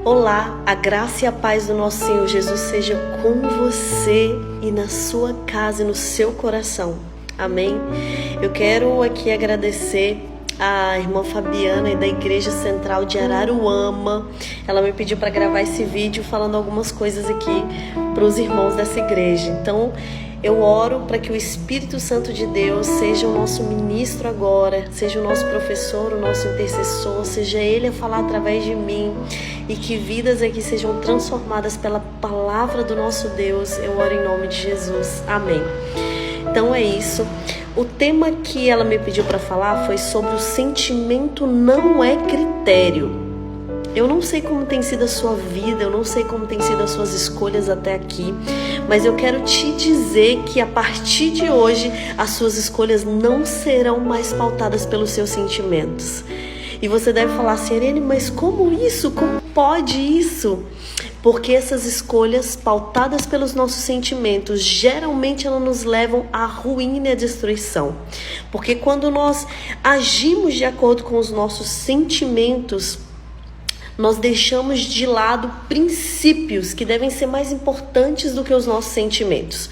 Olá, a graça e a paz do nosso Senhor Jesus seja com você e na sua casa e no seu coração. Amém? Eu quero aqui agradecer a irmã Fabiana e da Igreja Central de Araruama. Ela me pediu para gravar esse vídeo falando algumas coisas aqui para os irmãos dessa igreja. Então, eu oro para que o Espírito Santo de Deus seja o nosso ministro agora, seja o nosso professor, o nosso intercessor, seja Ele a falar através de mim e que vidas aqui sejam transformadas pela palavra do nosso Deus. Eu oro em nome de Jesus. Amém. Então é isso. O tema que ela me pediu para falar foi sobre o sentimento não é critério. Eu não sei como tem sido a sua vida, eu não sei como tem sido as suas escolhas até aqui, mas eu quero te dizer que a partir de hoje as suas escolhas não serão mais pautadas pelos seus sentimentos. E você deve falar assim, Irene, mas como isso? Como pode isso? Porque essas escolhas pautadas pelos nossos sentimentos, geralmente elas nos levam à ruína e à destruição. Porque quando nós agimos de acordo com os nossos sentimentos, nós deixamos de lado princípios que devem ser mais importantes do que os nossos sentimentos.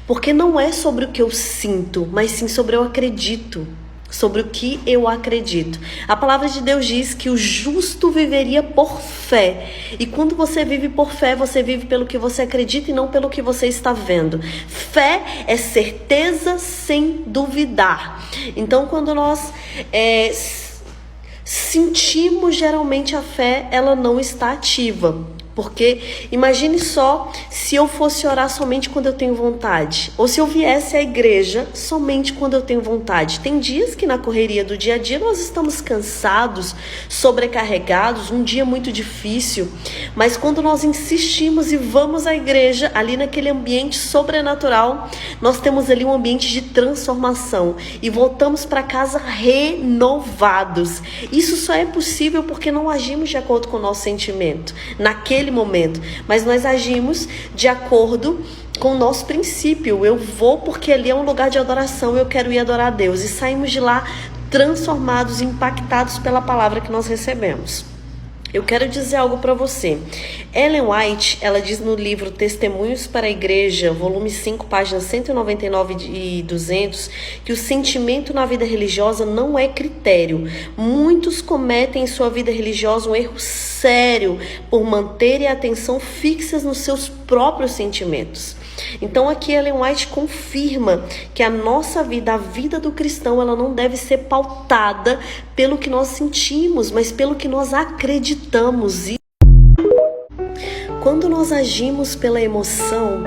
Porque não é sobre o que eu sinto, mas sim sobre o que eu acredito. Sobre o que eu acredito. A palavra de Deus diz que o justo viveria por fé. E quando você vive por fé, você vive pelo que você acredita e não pelo que você está vendo. Fé é certeza sem duvidar. Então, quando nós sentimos, geralmente a fé ela não está ativa. Porque imagine só se eu fosse orar somente quando eu tenho vontade, ou se eu viesse à igreja somente quando eu tenho vontade. Tem dias que na correria do dia a dia nós estamos cansados, sobrecarregados, um dia muito difícil, mas quando nós insistimos e vamos à igreja, ali naquele ambiente sobrenatural, nós temos ali um ambiente de transformação e voltamos para casa renovados. Isso só é possível porque não agimos de acordo com o nosso sentimento naquele momento, mas nós agimos de acordo com o nosso princípio. Eu vou porque ali é um lugar de adoração, eu quero ir adorar a Deus, e saímos de lá transformados, impactados pela palavra que nós recebemos. Eu quero dizer algo para você. Ellen White, ela diz no livro Testemunhos para a Igreja, volume 5, páginas 199 e 200, que o sentimento na vida religiosa não é critério. Muitos cometem em sua vida religiosa um erro sério por manterem a atenção fixas nos seus próprios sentimentos. Então aqui Ellen White confirma que a nossa vida, a vida do cristão, ela não deve ser pautada pelo que nós sentimos, mas pelo que nós acreditamos. E quando nós agimos pela emoção,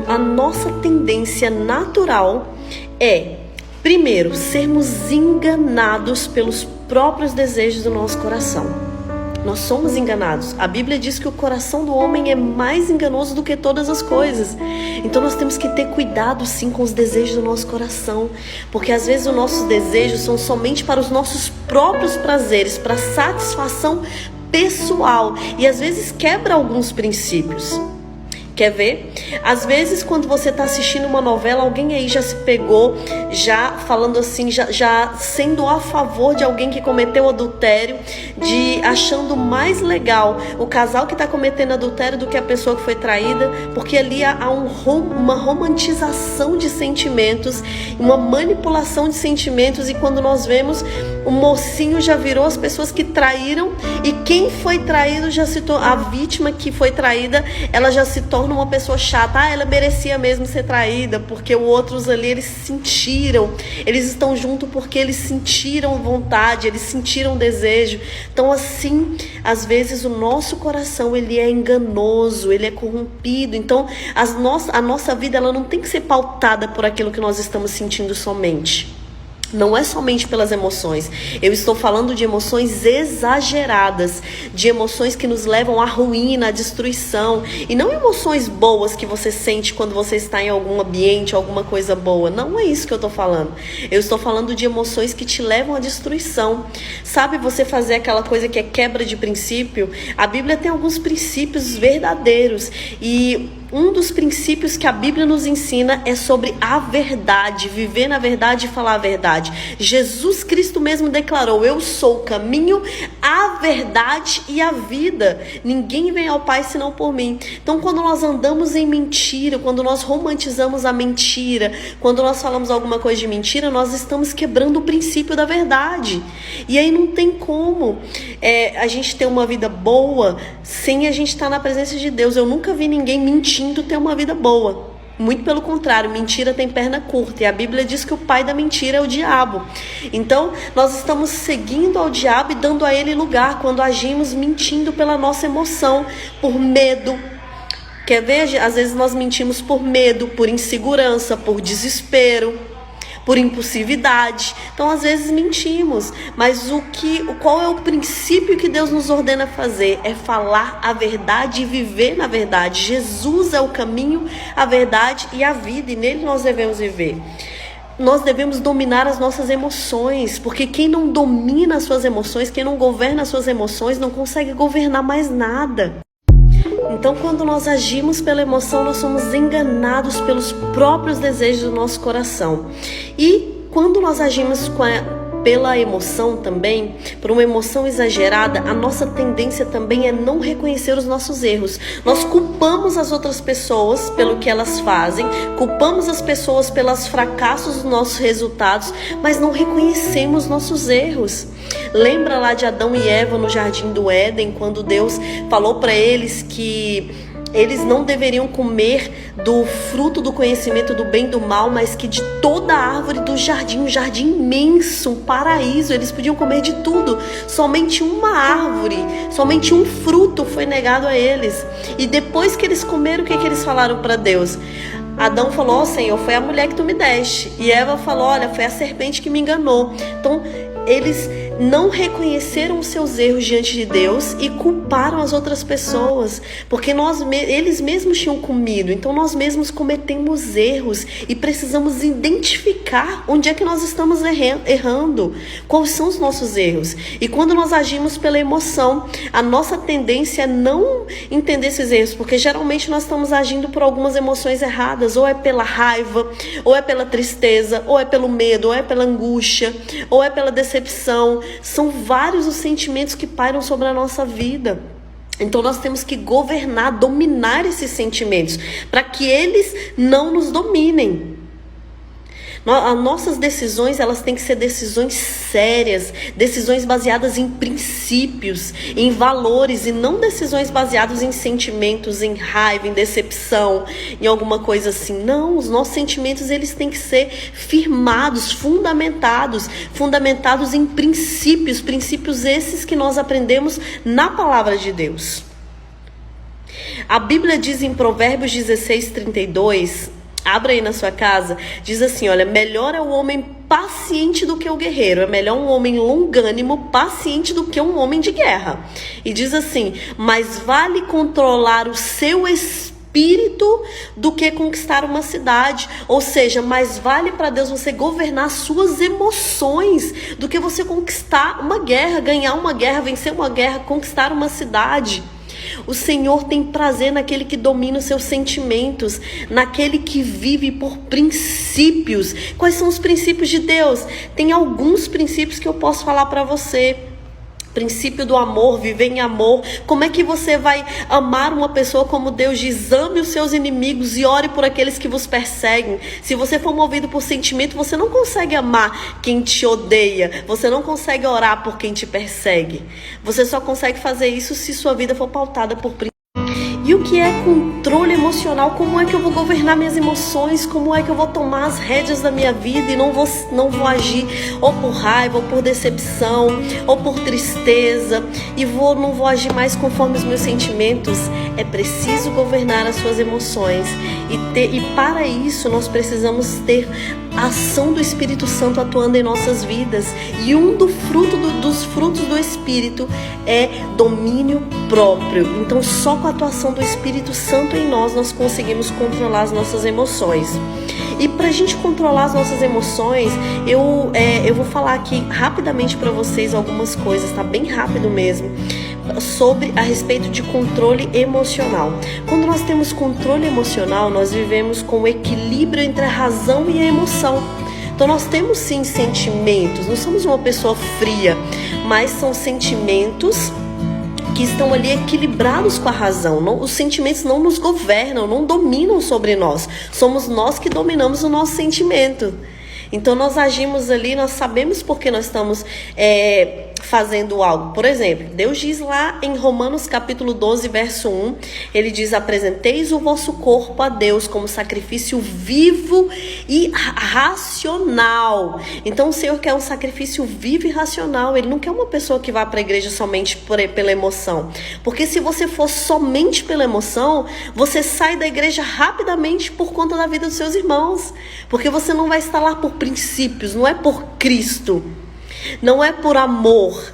a nossa tendência natural é, primeiro, sermos enganados pelos próprios desejos do nosso coração. Nós somos enganados. A Bíblia diz que o coração do homem é mais enganoso do que todas as coisas. Então nós temos que ter cuidado sim com os desejos do nosso coração. Porque às vezes os nossos desejos são somente para os nossos próprios prazeres, para satisfação pessoal. E às vezes quebra alguns princípios. Quer ver? Às vezes quando você está assistindo uma novela, alguém aí já se pegou, já falando assim, já sendo a favor de alguém que cometeu adultério, de achando mais legal o casal que está cometendo adultério do que a pessoa que foi traída, porque ali há uma romantização de sentimentos, uma manipulação de sentimentos, e quando nós vemos, o mocinho já virou as pessoas que traíram, e quem foi traído já se tornou, a vítima que foi traída, ela já se torna uma pessoa chata. Ela merecia mesmo ser traída, porque os outros ali, eles sentiram, eles estão juntos porque eles sentiram vontade, eles sentiram desejo. Então assim, às vezes o nosso coração, ele é enganoso, ele é corrompido. Então a nossa vida, ela não tem que ser pautada por aquilo que nós estamos sentindo somente. Não é somente pelas emoções. Eu estou falando de emoções exageradas, de emoções que nos levam à ruína, à destruição, e não emoções boas que você sente quando você está em algum ambiente, alguma coisa boa. Não é isso que eu estou falando. Eu estou falando de emoções que te levam à destruição. Sabe, você fazer aquela coisa que é quebra de princípio? A Bíblia tem alguns princípios verdadeiros, e um dos princípios que a Bíblia nos ensina é sobre a verdade, viver na verdade e falar a verdade. Jesus Cristo mesmo declarou: eu sou o caminho, a verdade e a vida. Ninguém vem ao Pai senão por mim. Então, quando nós andamos em mentira, quando nós romantizamos a mentira, quando nós falamos alguma coisa de mentira, nós estamos quebrando o princípio da verdade. E aí não tem como a gente ter uma vida boa sem a gente estar na presença de Deus. Eu nunca vi ninguém mentindo ter uma vida boa. Muito pelo contrário, mentira tem perna curta. E a Bíblia diz que o pai da mentira é o diabo. Então, nós estamos seguindo ao diabo e dando a ele lugar quando agimos mentindo pela nossa emoção, por medo. Quer ver? Às vezes nós mentimos por medo, por insegurança, por desespero, por impulsividade. Então, às vezes mentimos, mas qual é o princípio que Deus nos ordena fazer? É falar a verdade e viver na verdade. Jesus é o caminho, a verdade e a vida, e nele nós devemos viver. Nós devemos dominar as nossas emoções, porque quem não domina as suas emoções, quem não governa as suas emoções, não consegue governar mais nada. Então, quando nós agimos pela emoção, nós somos enganados pelos próprios desejos do nosso coração. E quando nós agimos pela emoção também, por uma emoção exagerada, a nossa tendência também é não reconhecer os nossos erros. Nós culpamos as outras pessoas pelo que elas fazem, culpamos as pessoas pelos fracassos dos nossos resultados, mas não reconhecemos nossos erros. Lembra lá de Adão e Eva no Jardim do Éden, quando Deus falou para eles que eles não deveriam comer do fruto do conhecimento do bem e do mal, mas que de toda a árvore do jardim, um jardim imenso, um paraíso, eles podiam comer de tudo. Somente uma árvore, somente um fruto foi negado a eles. E depois que eles comeram, o que eles falaram para Deus? Adão falou: ó Senhor, foi a mulher que tu me deste. E Eva falou: olha, foi a serpente que me enganou. Então, eles não reconheceram os seus erros diante de Deus e culparam as outras pessoas, porque eles mesmos tinham comido. Então nós mesmos cometemos erros e precisamos identificar onde é que nós estamos errando, quais são os nossos erros. E quando nós agimos pela emoção, a nossa tendência é não entender esses erros, porque geralmente nós estamos agindo por algumas emoções erradas, ou é pela raiva, ou é pela tristeza, ou é pelo medo, ou é pela angústia, ou é pela decepção. São vários os sentimentos que pairam sobre a nossa vida. Então nós temos que governar, dominar esses sentimentos, para que eles não nos dominem. As nossas decisões, elas têm que ser decisões sérias, decisões baseadas em princípios, em valores, e não decisões baseadas em sentimentos, em raiva, em decepção, em alguma coisa assim. Não, os nossos sentimentos, eles têm que ser firmados, fundamentados em princípios, princípios esses que nós aprendemos na palavra de Deus. A Bíblia diz em Provérbios 16:32, abra aí na sua casa, diz assim: olha, melhor é o homem paciente do que o guerreiro, é melhor um homem longânimo, paciente, do que um homem de guerra. E diz assim: mas vale controlar o seu espírito do que conquistar uma cidade. Ou seja, mais vale para Deus você governar suas emoções do que você conquistar uma guerra, ganhar uma guerra, vencer uma guerra, conquistar uma cidade. O Senhor tem prazer naquele que domina os seus sentimentos, naquele que vive por princípios. Quais são os princípios de Deus? Tem alguns princípios que eu posso falar para você. Princípio do amor, viver em amor. Como é que você vai amar uma pessoa como Deus diz? Ame os seus inimigos e ore por aqueles que vos perseguem. Se você for movido por sentimento, você não consegue amar quem te odeia. Você não consegue orar por quem te persegue. Você só consegue fazer isso se sua vida for pautada por princípios. E o que é controle emocional? Como é que eu vou governar minhas emoções? Como é que eu vou tomar as rédeas da minha vida e não vou agir ou por raiva, ou por decepção, ou por tristeza, e não vou agir mais conforme os meus sentimentos? É preciso governar as suas emoções, e para isso nós precisamos ter a ação do Espírito Santo atuando em nossas vidas. E dos frutos do Espírito é domínio próprio. Então só com a atuação do Espírito Santo em nós conseguimos controlar as nossas emoções. E para a gente controlar as nossas emoções, eu vou falar aqui rapidamente para vocês algumas coisas, tá? Bem rápido mesmo. sobre a respeito de controle emocional. Quando nós temos controle emocional, nós vivemos com equilíbrio entre a razão e a emoção. Então nós temos sim sentimentos, não somos uma pessoa fria, mas são sentimentos que estão ali equilibrados com a razão. Os sentimentos não nos governam, não dominam sobre nós. Somos nós que dominamos o nosso sentimento. Então nós agimos ali, nós sabemos por que nós estamos fazendo algo. Por exemplo, Deus diz lá em Romanos capítulo 12, verso 1, ele diz: apresenteis o vosso corpo a Deus como sacrifício vivo e racional. Então o Senhor quer um sacrifício vivo e racional. Ele não quer uma pessoa que vá para a igreja somente pela emoção. Porque se você for somente pela emoção, você sai da igreja rapidamente por conta da vida dos seus irmãos. Porque você não vai estar lá por princípios, não é por Cristo. Não é por amor,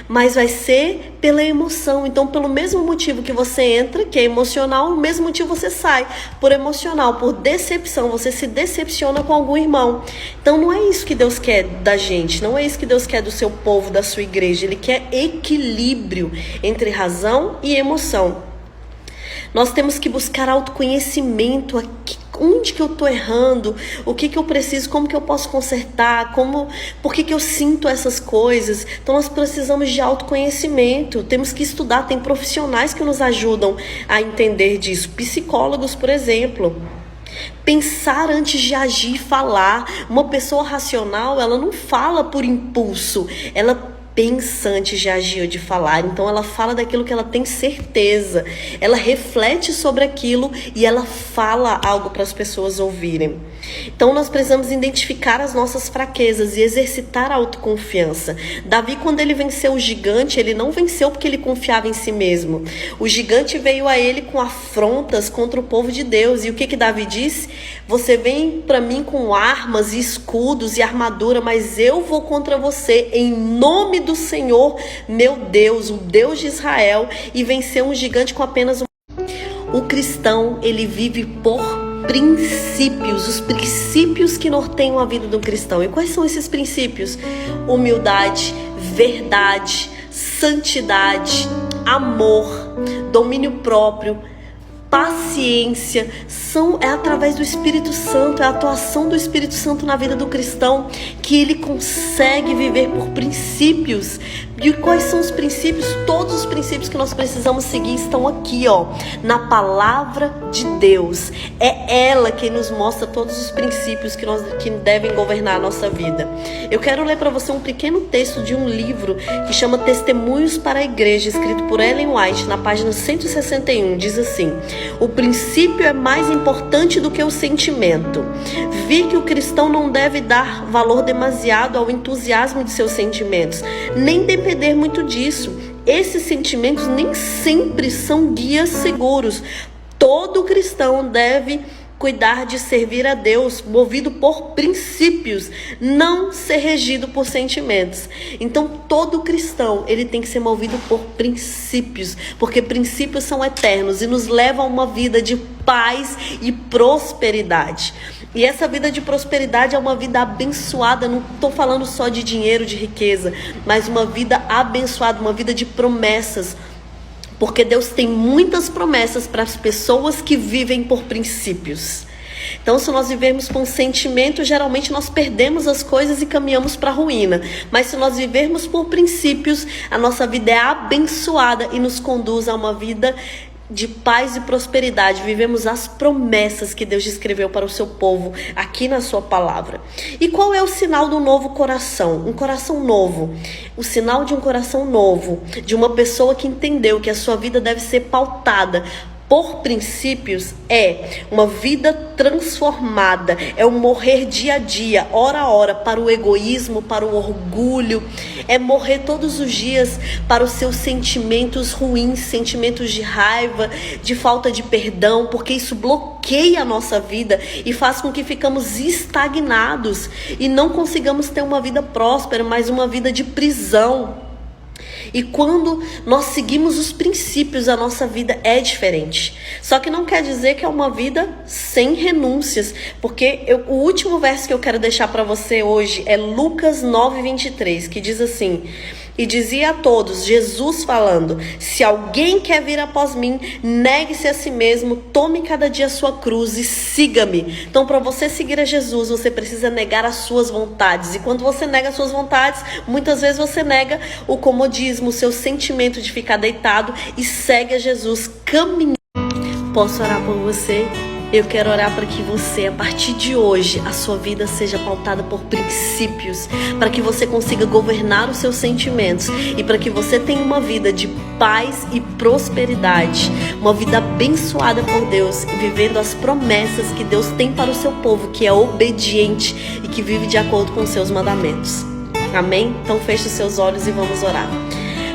mas vai ser pela emoção. Então, pelo mesmo motivo que você entra, que é emocional, o mesmo motivo você sai, por emocional, por decepção. Você se decepciona com algum irmão. Então, não é isso que Deus quer da gente, não é isso que Deus quer do seu povo, da sua igreja. Ele quer equilíbrio entre razão e emoção. Nós temos que buscar autoconhecimento aqui. Onde que eu estou errando? O que eu preciso? Como que eu posso consertar? Por que eu sinto essas coisas? Então nós precisamos de autoconhecimento. Temos que estudar. Tem profissionais que nos ajudam a entender disso. Psicólogos, por exemplo. Pensar antes de agir e falar. Uma pessoa racional, ela não fala por impulso. Ela pensa antes de agir ou de falar. Então ela fala daquilo que ela tem certeza. Ela reflete sobre aquilo e ela fala algo para as pessoas ouvirem. Então nós precisamos identificar as nossas fraquezas e exercitar a autoconfiança. Davi, quando ele venceu o gigante, ele não venceu porque ele confiava em si mesmo. O gigante veio a ele com afrontas contra o povo de Deus. E o que Davi disse? Você vem para mim com armas e escudos e armadura, mas eu vou contra você em nome do Senhor, meu Deus, o Deus de Israel, e venceu um gigante com apenas O cristão, ele vive por princípios, os princípios que norteiam a vida do cristão. E quais são esses princípios? Humildade, verdade, santidade, amor, domínio próprio, paciência. É através do Espírito Santo, é a atuação do Espírito Santo na vida do cristão que ele consegue viver por princípios. E quais são os princípios? Todos os princípios que nós precisamos seguir estão aqui, na palavra de Deus. É ela quem nos mostra todos os princípios que devem governar a nossa vida. Eu quero ler para você um pequeno texto de um livro que chama Testemunhos para a Igreja, escrito por Ellen White, na página 161. Diz assim: o princípio é mais importante do que o sentimento. Vi que o cristão não deve dar valor demasiado ao entusiasmo de seus sentimentos, nem depender muito disso. Esses sentimentos nem sempre são guias seguros. Todo cristão deve cuidar de servir a Deus, movido por princípios, não ser regido por sentimentos. Então, todo cristão, ele tem que ser movido por princípios, porque princípios são eternos e nos levam a uma vida de paz e prosperidade. E essa vida de prosperidade é uma vida abençoada. Não estou falando só de dinheiro, de riqueza, mas uma vida abençoada, uma vida de promessas. Porque Deus tem muitas promessas para as pessoas que vivem por princípios. Então, se nós vivermos com sentimento, geralmente nós perdemos as coisas e caminhamos para a ruína. Mas se nós vivermos por princípios, a nossa vida é abençoada e nos conduz a uma vida de paz e prosperidade. Vivemos as promessas que Deus escreveu para o seu povo aqui na sua palavra. E qual é o sinal do novo coração? Um coração novo. O sinal de um coração novo, de uma pessoa que entendeu que a sua vida deve ser pautada por princípios, é uma vida transformada, é um morrer dia a dia, hora a hora, para o egoísmo, para o orgulho, é morrer todos os dias para os seus sentimentos ruins, sentimentos de raiva, de falta de perdão, porque isso bloqueia a nossa vida e faz com que ficamos estagnados e não consigamos ter uma vida próspera, mas uma vida de prisão. E quando nós seguimos os princípios, a nossa vida é diferente. Só que não quer dizer que é uma vida sem renúncias. Porque o último verso que eu quero deixar para você hoje é Lucas 9:23, que diz assim: e dizia a todos, Jesus falando, se alguém quer vir após mim, negue-se a si mesmo, tome cada dia a sua cruz e siga-me. Então, para você seguir a Jesus, você precisa negar as suas vontades. E quando você nega as suas vontades, muitas vezes você nega o comodismo, o seu sentimento de ficar deitado e segue a Jesus caminhando. Posso orar por você? Eu quero orar para que você, a partir de hoje, a sua vida seja pautada por princípios, para que você consiga governar os seus sentimentos e para que você tenha uma vida de paz e prosperidade, uma vida abençoada por Deus e vivendo as promessas que Deus tem para o seu povo, que é obediente e que vive de acordo com os seus mandamentos. Amém? Então feche os seus olhos e vamos orar.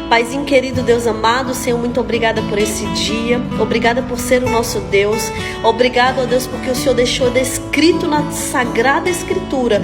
Paizinho querido, Deus amado, Senhor, muito obrigada por esse dia, obrigada por ser o nosso Deus, obrigado, ó Deus, porque o Senhor deixou descrito na Sagrada Escritura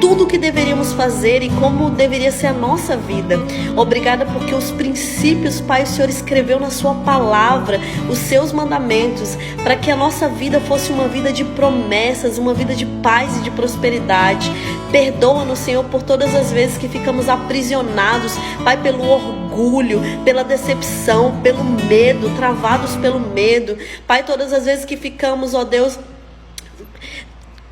tudo o que deveríamos fazer e como deveria ser a nossa vida. Obrigada porque os princípios, Pai, o Senhor escreveu na sua palavra, os seus mandamentos, para que a nossa vida fosse uma vida de promessas, uma vida de paz e de prosperidade. Perdoa-nos, Senhor, por todas as vezes que ficamos aprisionados, Pai, pelo orgulho, pela decepção, pelo medo, travados pelo medo. Pai, todas as vezes que ficamos, ó Deus,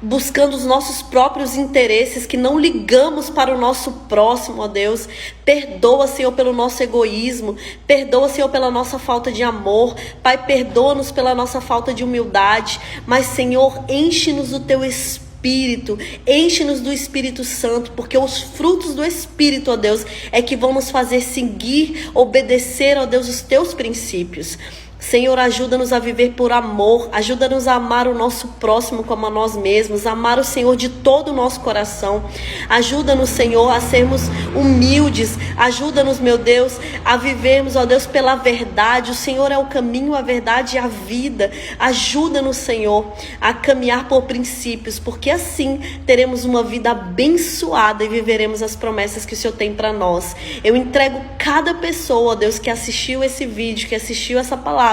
buscando os nossos próprios interesses, que não ligamos para o nosso próximo, ó Deus. Perdoa, Senhor, pelo nosso egoísmo. Perdoa, Senhor, pela nossa falta de amor. Pai, perdoa-nos pela nossa falta de humildade. Mas, Senhor, enche-nos do Teu Espírito, enche-nos do Espírito Santo, porque os frutos do Espírito, ó Deus, é que vão nos fazer seguir, obedecer, ó Deus, os Teus princípios. Senhor, ajuda-nos a viver por amor, ajuda-nos a amar o nosso próximo como a nós mesmos, amar o Senhor de todo o nosso coração. Ajuda-nos, Senhor, a sermos humildes, ajuda-nos, meu Deus, a vivermos, ó Deus, pela verdade. O Senhor é o caminho, a verdade e a vida. Ajuda-nos, Senhor, a caminhar por princípios, porque assim teremos uma vida abençoada e viveremos as promessas que o Senhor tem para nós. Eu entrego cada pessoa, ó Deus, que assistiu esse vídeo, que assistiu essa palavra,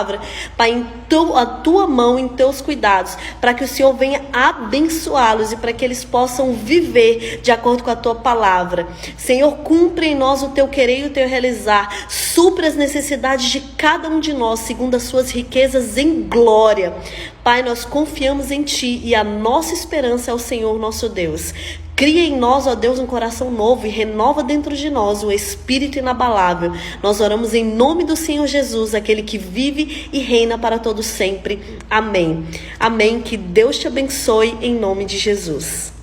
Pai, em a tua mão, em teus cuidados, para que o Senhor venha abençoá-los e para que eles possam viver de acordo com a tua palavra. Senhor, cumpre em nós o teu querer e o teu realizar. Supra as necessidades de cada um de nós, segundo as suas riquezas em glória. Pai, nós confiamos em Ti e a nossa esperança é o Senhor nosso Deus. Cria em nós, ó Deus, um coração novo e renova dentro de nós o espírito inabalável. Nós oramos em nome do Senhor Jesus, aquele que vive e reina para todos sempre. Amém. Amém. Que Deus te abençoe em nome de Jesus.